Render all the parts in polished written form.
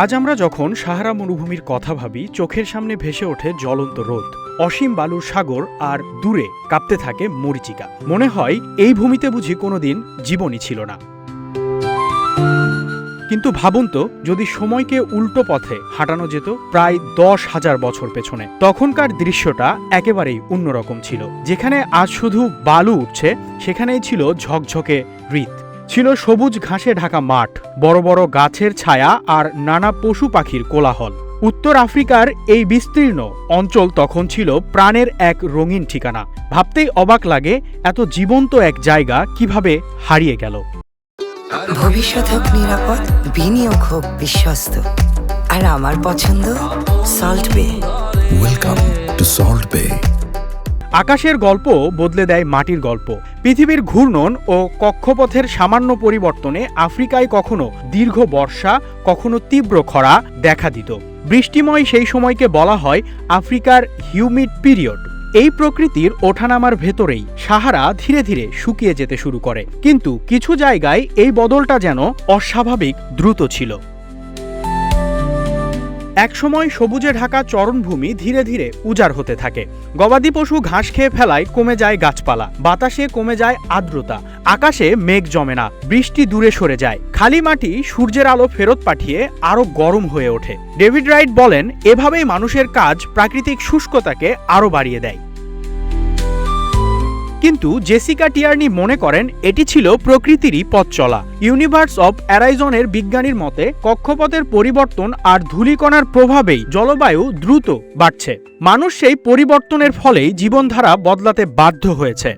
আজ আমরা যখন সাহারা মরুভূমির কথা ভাবি, চোখের সামনে ভেসে ওঠে জ্বলন্ত রোদ, অসীম বালুর সাগর, আর দূরে কাঁপতে থাকে মরীচিকা। মনে হয় এই ভূমিতে বুঝি কোনোদিন জীবনই ছিল না। কিন্তু ভাবুন তো, যদি সময়কে উল্টো পথে হাঁটানো যেত প্রায় 10,000 বছর পেছনে, তখনকার দৃশ্যটা একেবারেই অন্যরকম ছিল। যেখানে আজ শুধু বালু উঠছে, সেখানেই ছিল ঝকঝকে হৃদ, ছিল সবুজ ঘাসে ঢাকা মাঠ, বড় বড় গাছের ছায়া আর নানা পশু পাখির কোলাহল। উত্তর আফ্রিকার এই বিস্তীর্ণ অঞ্চল তখন ছিল প্রাণের এক রঙিন ঠিকানা। ভাবতেই অবাক লাগে এত জীবন্ত এক জায়গা কিভাবে হারিয়ে গেল। ভবিষ্যৎ হোক নিরাপদ, বিনিয়োগ হোক বিশ্বস্ত, আর আমার পছন্দ সল্ট বে। ওয়েলকাম টু সল্ট বে। আকাশের গল্প বদলে দেয় মাটির গল্প। পৃথিবীর ঘূর্ণন ও কক্ষপথের সামান্য পরিবর্তনে আফ্রিকায় কখনো দীর্ঘ বর্ষা, কখনো তীব্র খরা দেখা দিত। বৃষ্টিময় সেই সময়কে বলা হয় আফ্রিকার হিউমিড পিরিয়ড। এই প্রকৃতির ওঠানামার ভেতরেই সাহারা ধীরে ধীরে শুকিয়ে যেতে শুরু করে। কিন্তু কিছু জায়গায় এই বদলটা যেন অস্বাভাবিক দ্রুত ছিল। একসময় সবুজে ঢাকা চরণভূমি ধীরে ধীরে উজাড় হতে থাকে। গবাদি পশু ঘাস খেয়ে ফেলায় কমে যায় গাছপালা, বাতাসে কমে যায় আর্দ্রতা, আকাশে মেঘ জমে না, বৃষ্টি দূরে সরে যায়, খালি মাটি সূর্যের আলো ফেরত পাঠিয়ে আরো গরম হয়ে ওঠে। ডেভিড রাইট বলেন, এভাবেই মানুষের কাজ প্রাকৃতিক শুষ্কতাকে আরো বাড়িয়ে দেয়। কিন্তু জেসিকা টিয়ার্নি মনে করেন এটি ছিল প্রকৃতিরই পথ চলা। ইউনিভার্স অব অ্যারাইজনের বিজ্ঞানীর মতে, কক্ষপথের পরিবর্তন আর ধূলিকণার প্রভাবেই জলবায়ু দ্রুত বাড়ছে। মানুষ সেই পরিবর্তনের ফলেই জীবনধারা বদলাতে বাধ্য হয়েছে।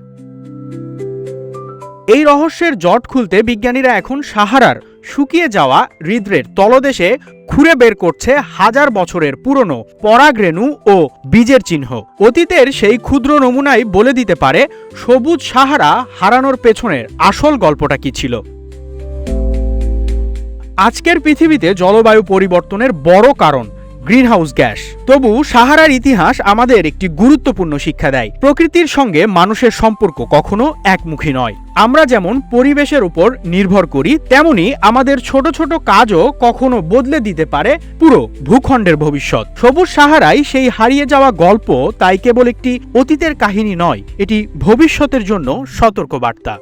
এই রহস্যের জট খুলতে বিজ্ঞানীরা এখন সাহারার শুকিয়ে যাওয়া হৃদের তলদেশে খুঁড়ে বের করছে হাজার বছরের পুরনো পরাগরেণু ও বীজের চিহ্ন। অতীতের সেই ক্ষুদ্র নমুনাই বলে দিতে পারে সবুজ সাহারা হারানোর পেছনের আসল গল্পটা কি ছিল। আজকের পৃথিবীতে জলবায়ু পরিবর্তনের বড় কারণ গ্রিনহাউস গ্যাস। তবু সাহারার ইতিহাস আমাদের একটি গুরুত্বপূর্ণ শিক্ষা দেয়, প্রকৃতির সঙ্গে মানুষের সম্পর্ক কখনো একমুখী নয়। আমরা যেমন পরিবেশের উপর নির্ভর করি, তেমনি আমাদের ছোট ছোট কাজও কখনো বদলে দিতে পারে পুরো ভূখণ্ডের ভবিষ্যৎ। সবুজ সাহারাই সেই হারিয়ে যাওয়া গল্প, তাই কেবল একটি অতীতের কাহিনী নয়, এটি ভবিষ্যতের জন্য সতর্কবার্তা।